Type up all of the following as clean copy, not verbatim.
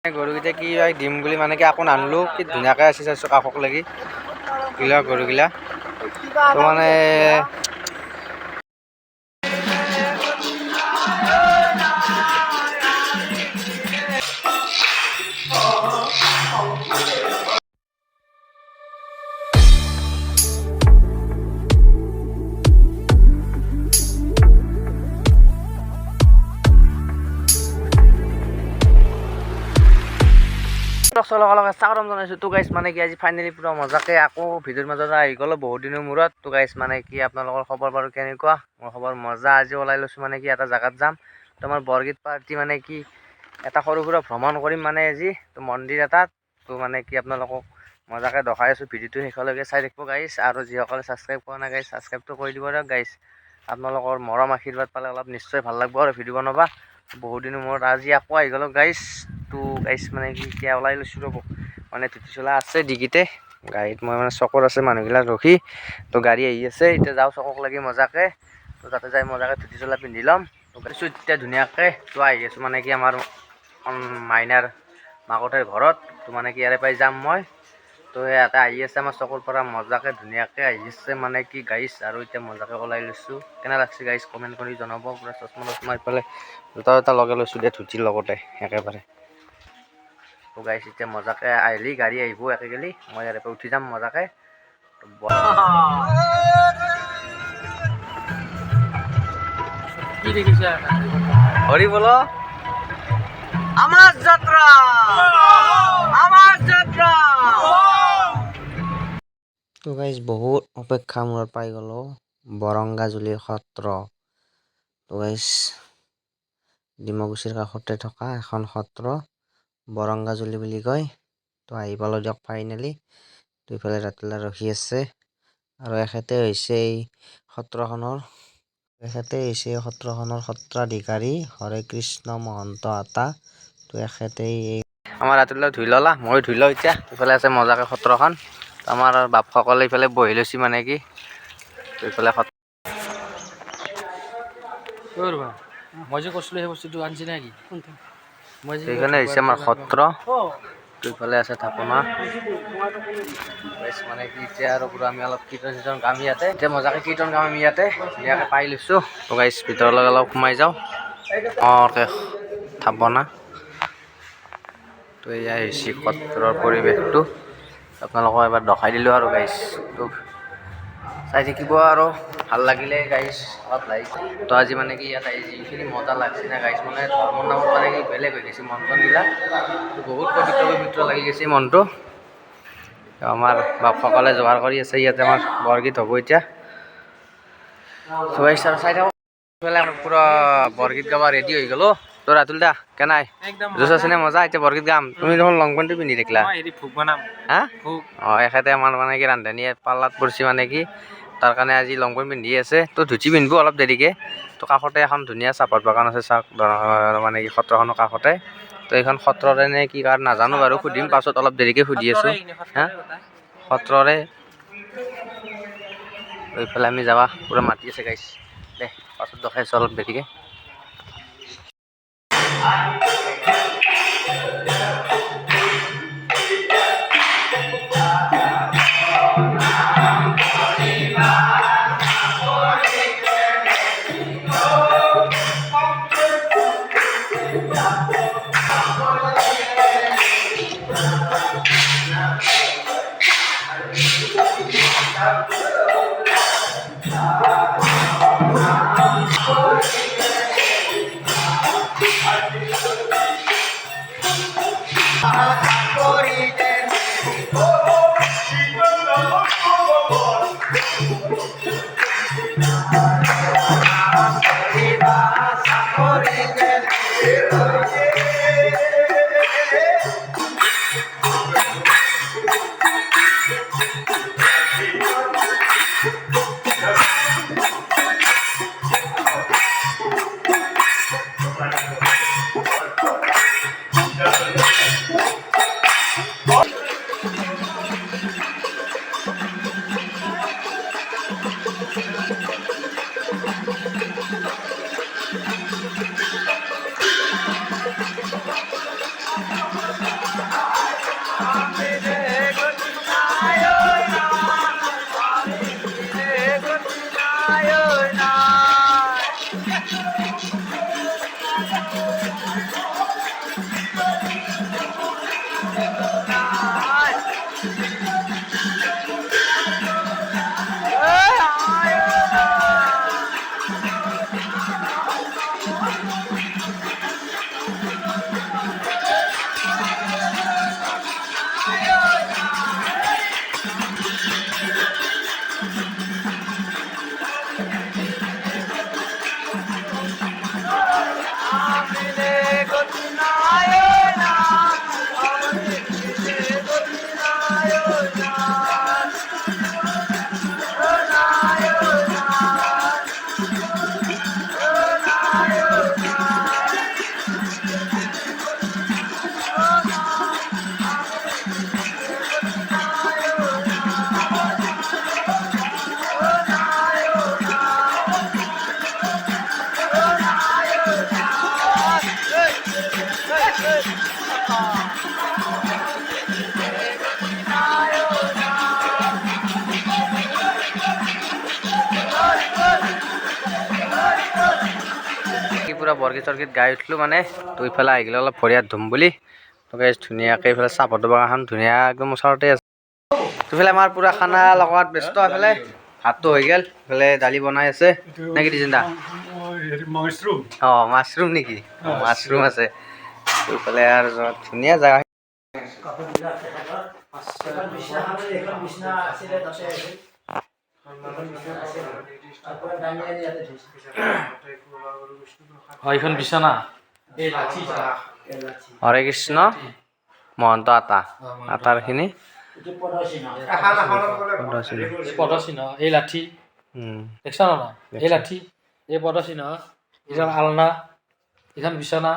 গৰুকেইটা কি হয় দিম বুলি মানে কি আকৌ আনলো কি ধুনীয়াকৈ আছে চাইছোঁ কাষক লাগি কিলা গৰুগিলা তো মানে স্বাগতম জনাইছোঁ তো গাইছ মানে কি আজি ফাইনেলি পুৰা মজাকৈ আকৌ ভিডিঅ'ৰ মাজত আহি গ'লো বহুত দিনৰ মূৰত তো গাইছ মানে কি আপোনালোকৰ খবৰ বাৰু কেনেকুৱা মোৰ খবৰ মজা আজি ওলাই লৈছোঁ মানে কি এটা জেগাত যাম তো আমাৰ বৰগীত পাৰ্টি মানে কি এটা সৰু সুৰা ভ্ৰমণ কৰিম মানে আজি তো মন্দিৰ এটাত তো মানে কি আপোনালোকক মজাকৈ দেখাই আছোঁ ভিডিঅ'টো শেষলৈকে চাই থাকিব গাইছ আৰু যিসকলে ছাবস্ক্ৰাইব কৰা নাই গাইছ ছাবস্ক্ৰাইবটো কৰি দিব দিয়ক গাইছ আপোনালোকৰ মৰম আশীৰ্বাদ পালে অলপ নিশ্চয় ভাল লাগিব আৰু ভিডিঅ' বনাবা বহুত দিনৰ মূৰত আজি আকৌ আহি গ'লো গাইছ তো গাইছ মানে কি এতিয়া ওলাই লৈছোঁ ৰ'ব মানে ধুতি চলা আছে ডিগিতে গাড়ীত মই মানে চকত আছে মানুহবিলাক ৰখি তো গাড়ী আহি আছে এতিয়া যাওঁ চকক লাগি মজাকৈ তো তাতে যাই মজাকৈ ধুতি চলা পিন্ধি ল'ম তো গাইছোঁ এতিয়া ধুনীয়াকৈ তো আহি আছোঁ মানে কি আমাৰ মাইনাৰ মাকহঁতৰ ঘৰত তো মানে কি ইয়াৰে পৰাই যাম মই তো ইয়াতে আহি আছে আমাৰ চকৰ পৰা মজাকৈ ধুনীয়াকৈ আহি আছে মানে কি গাইছ আৰু এতিয়া মজাকৈ ওলাই লৈছোঁ কেনে লাগছে গাইছ কমেণ্ট কৰি জনাব পুৰা চশমা ইফালে দুটা এটা লগাই লৈছোঁ দে ধুতিৰ লগতে একেবাৰে তো গাইছ এতিয়া মজাকৈ আহিলি গাড়ী আহিব একে গেলি মই ইয়াৰে পৰা উঠি যাম মজাকৈ কি দেখিছা হৰি বলো আমাৰ যাত্ৰা তো গাইজ বহুত অপেক্ষা মূৰত পাই গ'লো বৰংগাজুলিৰ সত্ৰ তো গাইজ ডিমাকুছিৰ কাষতে থকা এখন সত্ৰ বৰংগাজুলি বুলি কয় তো আহি পালোঁ দিয়ক ফাইনেলি তো ইফালে ৰাতিলা ৰখি আছে আৰু এখেতে হৈছে এই সত্ৰখনৰ সত্ৰাধিকাৰী হৰে কৃষ্ণ মহন্ত আতা তো এখেতেই আমাৰ ৰাতিলৈ ধুই ল'লা মই ধুই লওঁ এতিয়া ইফালে আছে মজাকৈ সত্ৰখন আমাৰ বাপসকলে ইফালে বহি লৈছে মানে কি তো ইফালে মই যে কৈছিলোঁ সেই বস্তুটো আনিছে নেকি এইখানে হৈছে আমাৰ সত্ৰ তো ইফালে আছে থাপনা মানে কি এতিয়া আৰু পুৰা আমি অলপ কীৰ্তন চিৰ্তন গাম ইয়াতে এতিয়া মজাকৈ কীৰ্তন গাম আমি ইয়াতে ধুনীয়াকৈ পাই লৈছোঁ তো গাইছ ভিতৰলৈ অলপ সোমাই যাওঁ থাপনা তো এয়া হৈছে সত্ৰৰ পৰিৱেশটো আপোনালোকক এবাৰ দেখাই দিলোঁ আৰু গাইছ তো চাই থাকিব আৰু ভাল লাগিলে গাইছ অলপ লাইক তো আজি মানে কি ইয়াত যিখিনি মজা লাগছে না গাইছ মানে ধৰ্মৰ নামত মানে কি বেলেগ হৈ গৈছে মন চনবিলাক তো বহুত পবিত্ৰ লাগি গৈছে মনটো আমাৰ বাপসকলে যোগাৰ কৰি আছে ইয়াতে আমাৰ বৰগীত হ'ব এতিয়া তো গাইছ আৰু চাই থাকক পুৰা বৰগীত গাব ৰেডি হৈ গ'লো তো ৰাতুল দা কেনাই জোচ আছে নে মজা এতিয়া বৰগীত গাম তুমি দেখোন লং পেণ্টটো পিন্ধি থাকিলা হা এখেতে আমাৰ মানে কি ৰান্ধনীয়ে পাল্লাত পৰিছে মানে কি তাৰ কাৰণে আজি লং পেণ্ট পিন্ধি আছে তো ধুতি পিন্ধিব অলপ দেৰিকৈ তো কাষতে এখন ধুনীয়া চাহপাত বাগান আছে চাওক মানে কি সত্ৰখনৰ কাষতে তো এইখন সত্ৰৰে নে কি কাৰণ নাজানো বাৰু সুধিম পাছত অলপ দেৰিকৈ সুধি আছোঁ হা সত্ৰৰে এইফালে আমি যাবা পুৰা মাতি আছে গাইছ দে পাছত দেখাইছোঁ অলপ দেৰিকৈ পুৰা বৰগীত চৰগীত গাই উঠিলোঁ মানে তো ইফালে আহি গ'লে অলপ ভৰি হাত ধুম বুলি তো গাইছ ধুনীয়াকৈ এইফালে চাহপাতৰ বাগানখন ধুনীয়া একদম ওচৰতে আছে। ইফালে আমাৰ পুৰা খানা লগাত ব্যস্ত। এইফালে ভাতটো হৈ গ'ল, ইফালে দালি বনাই আছে নেকি দিজিন্দা? অঁ মাছৰুম নেকি? মাছৰুম আছে। ইফালে আৰু ধুনীয়া জেগা। এইখন বিছনা হৰে কৃষ্ণ মহন্ত আটাৰখিনি পদচিহ্ন, এই লাঠি দেখছ না? এই লাঠি, এই পদচিহ্ন, এইজন আলনা, এইখন বিছনা।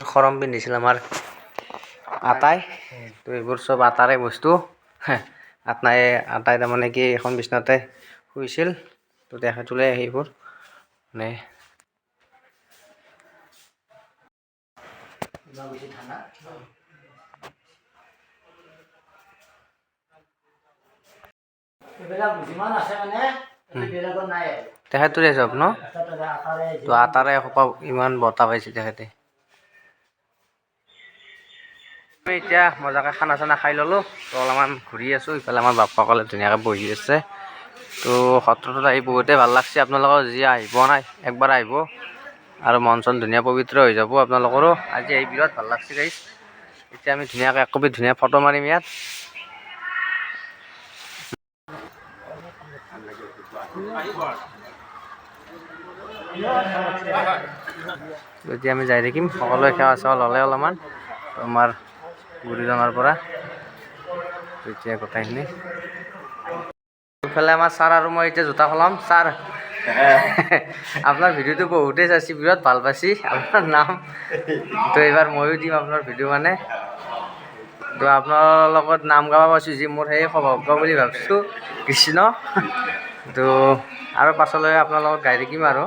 খৰম পিন্ধিছিল আমাৰ আটাই, তো এইবোৰ চব আটাৰে বস্তু। আটাই তাৰমানে কি এখন বিচনাতে শুইছিল, তো তেখেতলে সেইবোৰ মানে তেখেতৰে চব ন, তো আটাৰে এসোপা ইমান বঁটা পাইছে তেখেতে। আমি এতিয়া মজাকৈ খানা চানা খাই ল'লোঁ, তো অলপমান ঘূৰি আছোঁ। ইফালে আমাৰ বাপসকলে ধুনীয়াকৈ বহি আছে। তো সত্ৰটোত আহি বহুতেই ভাল লাগছে। আপোনালোকৰ যি আহিব নাই একবাৰ আহিব আৰু মন চন ধুনীয়া পবিত্ৰ হৈ যাব আপোনালোকৰো। আজি আহি বিৰাট ভাল লাগছে গাইছ। এতিয়া আমি ধুনীয়াকৈ এককপি ধুনীয়া ফটো মাৰিম ইয়াত। এতিয়া আমি যাই থাকিম, সকলোৱে সেৱা চেৱা ল'লে অলপমান আমাৰ গুৰুজনৰ পৰা। এতিয়া গোটেইখিনি ইফালে আমাৰ ছাৰ আৰু মই এতিয়া জোতা সলাম। ছাৰ আপোনাৰ ভিডিঅ'টো বহুতেই চাইছে, বিৰাট ভাল পাইছে আপোনাৰ নাম। তো এইবাৰ ময়ো দিম আপোনাৰ ভিডিঅ' মানে। তো আপোনাৰ লগত নাম গাব পাইছোঁ, যি মোৰ সেই সৌভাগ্য বুলি ভাবিছোঁ। কৃষ্ণ। তো আৰু পাছলৈ আপোনাৰ লগত গাই থাকিম আৰু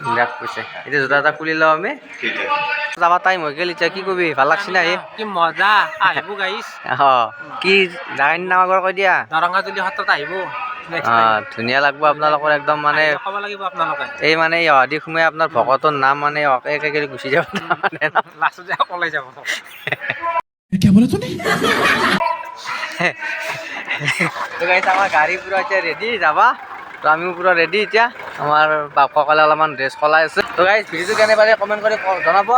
দিয়ক কৈছে। এতিয়া জোতা এটা খুলি লওঁ আমি, যাবা টাইম হৈ গ'ল। এতিয়া কি কবি, ভাল লাগছি না? কি মজা আহিব গাইছ। কি জাগাৰ নাম আগৰ কৈ দিয়া। দৰঙাজুলি সত্ৰত আহিব, ধুনীয়া লাগব আপোনালোকৰ একদম মানে ক'ব লাগিব আপোনালোকে। এই মানে ইহঁতি সোমাই আপোনাৰ ভকতৰ নাম মানে একে কৰি গুচি যাব মানে লাষ্টত ওলাই যাব। আমাৰ গাড়ী পুৰা এতিয়া ৰেডি যাবা, তো আমিও পুৰা ৰেডি। এতিয়া আমাৰ বাপসকলে অলপমান ড্ৰেছ সলাই আছে। তো গাইজ ভিডিঅ'টো কেনে পালে কমেণ্ট কৰি জনাব।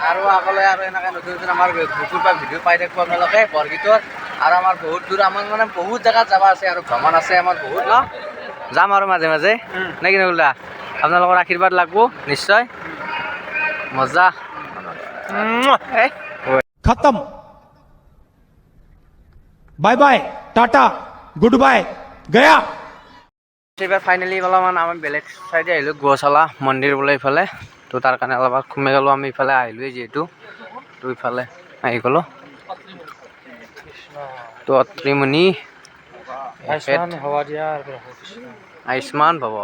আৰু আগলৈ আৰু এনেকৈ নতুন নতুন আমাৰ গ্ৰুপৰ পৰা ভিডিঅ' পাই থাকিব আপোনালোকে বৰগীতৰ। আৰু আমাৰ বহুত দূৰ, আমাৰ মানে বহুত জেগাত যাব আছে আৰু ভ্ৰমণ আছে আমাৰ বহুত ন, যাম আৰু মাজে মাজে নে কি নকলা? আপোনালোকৰ আশীৰ্বাদ লাগব নিশ্চয়। মজা खत्म bye bye tata good bye गया। এইবাৰ ফাইনেলি অলপমান আমি বেলেগ চাইডে আহিলোঁ, গোৱাচালা মন্দিৰ বোলে ইফালে। তো তাৰ কাৰণে অলপ সোমাই গ'লোঁ আমি, ইফালে আহিলোঁৱে যিহেতু, তো ইফালে আহি গ'লোঁ। তো অত্ৰিমুণি আয়ুষ্মান হবা দিয়া আৰু কৃষ্ণ আয়ুষ্মান ভৱ।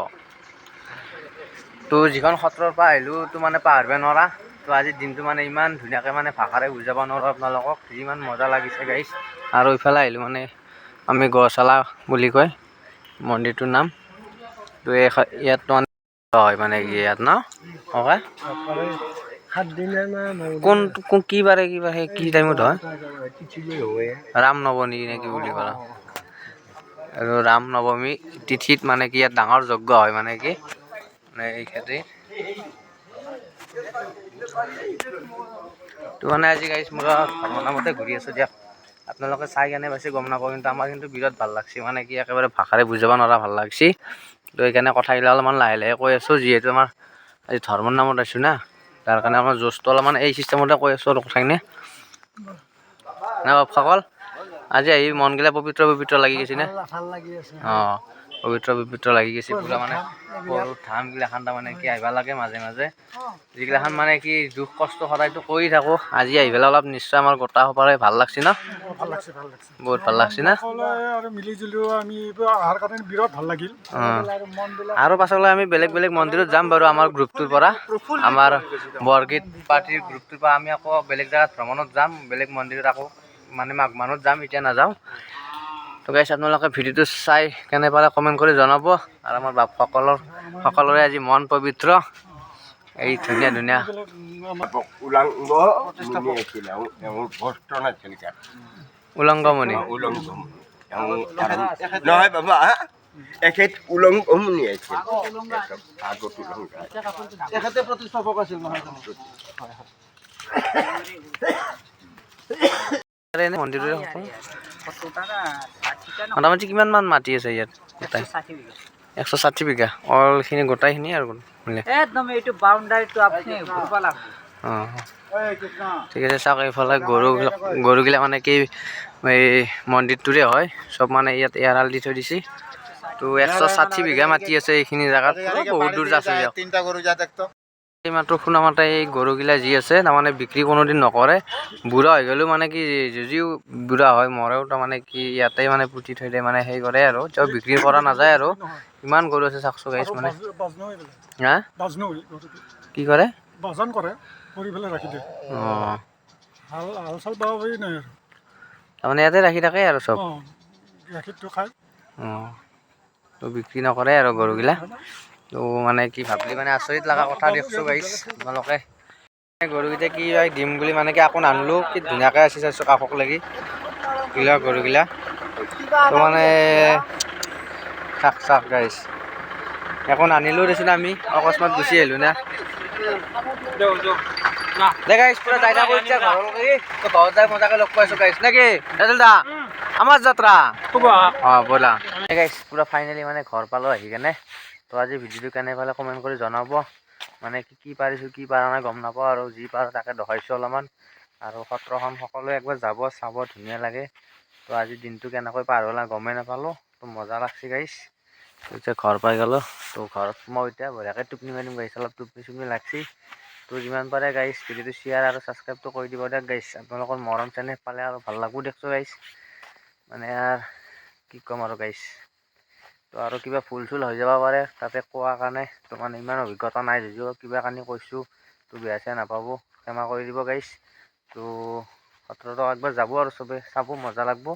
তো যিখন সত্ৰৰ পৰা আহিলোঁ তো মানে পাহৰিব নোৱাৰা। তো আজিৰ দিনটো মানে ইমান ধুনীয়াকৈ মানে ভাষাৰে বুজাব নোৱাৰোঁ আপোনালোকক, যিমান মজা লাগিছে গাইছ। আৰু ইফালে আহিলোঁ মানে আমি গড়চালা বুলি কয় মন্দিৰটোৰ নাম। তো ইয়াত মানে হয় মানে কি ইয়াত ন okay? কোন কি বাৰে সেই কি টাইমত হয় ৰাম নৱমী নে কি বুলি ক'লা আৰু ৰাম নৱমী তিথিত মানে কি ইয়াত ডাঙৰ যজ্ঞ হয় মানে কি মানে এই খেতি তো মানে আজি গাইছ মোৰ ধৰ্মনামতে ঘূৰি আছোঁ দিয়ক। আপোনালোকে চাই কেনে বেছি গম নাপাব, কিন্তু আমাৰ কিন্তু বিৰাট ভাল লাগছে মানে কি একেবাৰে ভাষাৰে বুজাব নোৱাৰা ভাল লাগছি। তো সেইকাৰণে কথাবিলাক অলপমান লাহে লাহে কৈ আছোঁ, যিহেতু আমাৰ আজি ধৰ্মৰ নামত আছোঁ না, তাৰ কাৰণে আমাৰ জোচটো অলপমান এই চিষ্টেমতে কৈ আছোঁ আৰু কথাখিনি না সকল। আজি আহি মনগিলা পবিত্ৰ পবিত্ৰ লাগি গৈছে নে? অঁ পবিত্ৰ পবিত্ৰ লাগি গৈছে পুৰা মানে সৰু ধামগিলাখান তাৰমানে কি আহিব লাগে মাজে মাজে, যিগিলাখান মানে কি দুখ কষ্ট সদায়তো কৰি থাকোঁ, আজি আহি পেলাই অলপ নিশ্চয় আমাৰ গোটা সবাৰে ভাল লাগছে ন? ভাল লাগছে বহুত ভাল লাগছে না? আৰু মিলি জুলিও আমি অহাৰ কাৰণে বিৰাট ভাল লাগিল। আৰু পাছলৈ আমি বেলেগ বেলেগ মন্দিৰত যাম বাৰু আমাৰ গ্ৰুপটোৰ পৰা, আমাৰ বৰগীত পাৰ্টিৰ গ্ৰুপটোৰ পৰা আমি আকৌ বেলেগ জেগাত ভ্ৰমণত যাম, বেলেগ মন্দিৰত আকৌ মানে মাঘ মাহত যাম, এতিয়া নাযাওঁ। তো গাইছ আপোনালোকে ভিডিঅ'টো চাই কেনে পালে কমেণ্ট কৰি জনাব। আৰু আমাৰ সকলোৰে আজি মন পবিত্ৰ, এই ধুনীয়া ধুনীয়া উলংগমণি নহয় বাবা, এখেত উলংঘমনি আছিল আগত উলংঘা এখেতে প্ৰতিষ্ঠাপক আছিল নহয় মন্দিৰৰে মোটামুটি কিমান মান মাটি আছে ইয়াত? 160 বিঘা অলখিনি গোটাইখিনি আৰু একদম এইটো বাউণ্ডাৰীটো আপুনি ঘূৰিব লাগিব। অঁ ঠিক আছে। চাওক এইফালে গৰুগিলা মানে কি এই মন্দিৰটোৰে হয়, চব মানে ইয়াত এৰাল দি থৈ দিছে। তো 160 বিঘা মাটি আছে এইখিনি জেগাত, বহুত দূৰ আছে দিয়ক। এই মাত্ৰ শুনা মতে এই গৰুগিলা যি আছে তাৰমানে বিক্ৰী কোনোদিন নকৰে, বুঢ়া হৈ গ'লেও মানে কি যদিও বুঢ়া হয় মৰেও তাৰমানে কি ইয়াতে মানে পুতি থৈ দিয়ে, মানে সেই কৰে আৰু তেওঁ বিক্ৰী কৰা নাযায় আৰু। ইমান গৰু আছে চাওকচোন গাইছ মানে। হা কি কৰে? বাজন কৰে কৰি পেলাই ৰাখি দিয়ে। অঁ হাল চাল বাব পাৰি নাই আৰু তাৰমানে ইয়াতে ৰাখি থাকে আৰু চব। গাখীৰটো খাই অঁ তো বিক্ৰী নকৰে আৰু গৰুগিলা। তো মানে কি ভাবলি মানে আচৰিত লগা কথা দেখছোঁ গাইছ আপোনালোকে। গৰুকেইটা কি দিম বুলি মানে কি আকৌ নানিলোঁ, কি ধুনীয়াকৈ আছে চাইছোঁ কাষক লাগি গিলা গৰুগিলা। তো মানে চাক গাইছ একো নানিলোঁ দেচোন, আমি অকস্মাত গুচি আহিলোঁ না। দে গাইছ পুৰা যাই থাকোঁ এতিয়া ঘৰলৈকে, তো ঘৰত যাই মজাকৈ লগ পাইছোঁ গাইছ নেকি দা আমাৰ যাত্ৰা অঁ ব'লা। গাইছ পুৰা ফাইনেলি মানে ঘৰ পালোঁ আহি কেনে। তো আজি ভিডিঅ'টো কেনে পালে কমেণ্ট কৰি জনাব। মানে কি পাৰিছোঁ কি পাৰা নাই গম নাপাওঁ, আৰু যি পাৰোঁ তাকে দেখাইছোঁ অলপমান। আৰু সত্ৰখন সকলোৱে একবাৰ যাব চাব, ধুনীয়া লাগে। তো আজিৰ দিনটো কেনেকৈ পাৰ হ'ল গমেই নাপালোঁ, তো মজা লাগছে গাইছ। এতিয়া ঘৰ পাই গ'লোঁ, তো ঘৰত মই এতিয়া বঢ়িয়াকৈ টোপনি মাৰিম গাইছ, অলপ টোপনি চুপনি লাগছি। তো যিমান পাৰে গাইছ ভিডিঅ'টো শ্বেয়াৰ আৰু ছাবস্ক্ৰাইবটো কৰি দিব দিয়ক গাইছ, আপোনালোকৰ মৰম চেনেহ পালে আৰু ভাল লাগব দেখছোঁ গাইছ। মানে আৰু কি ক'ম আৰু গাইছ। তো আৰু কিবা ভুল চুল হৈ যাব পাৰে তাতে কোৱাৰ কাৰণে, তো মানে ইমান অভিজ্ঞতা নাই যদিও কিবা কানি কৈছোঁ, তো বেয়া চেয়া নাপাব, ক্ষমা কৰি দিব গাইছ। তো সত্ৰতো একবাৰ যাব আৰু চবে চাব, মজা লাগব।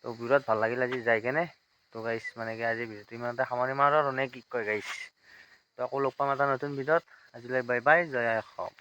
তো বিৰাট ভাল লাগিল আজি যাই কেনে। তো গাইছ মানে কি আজি ভিডিঅ'টো ইমানতে সামৰণি মাৰোঁ আৰু নে কি কয় গাইছ। তো আকৌ লগ পাম এটা নতুন ভিডিঅ'ত, আজিলৈ বাই বাই, জয় আই অসম।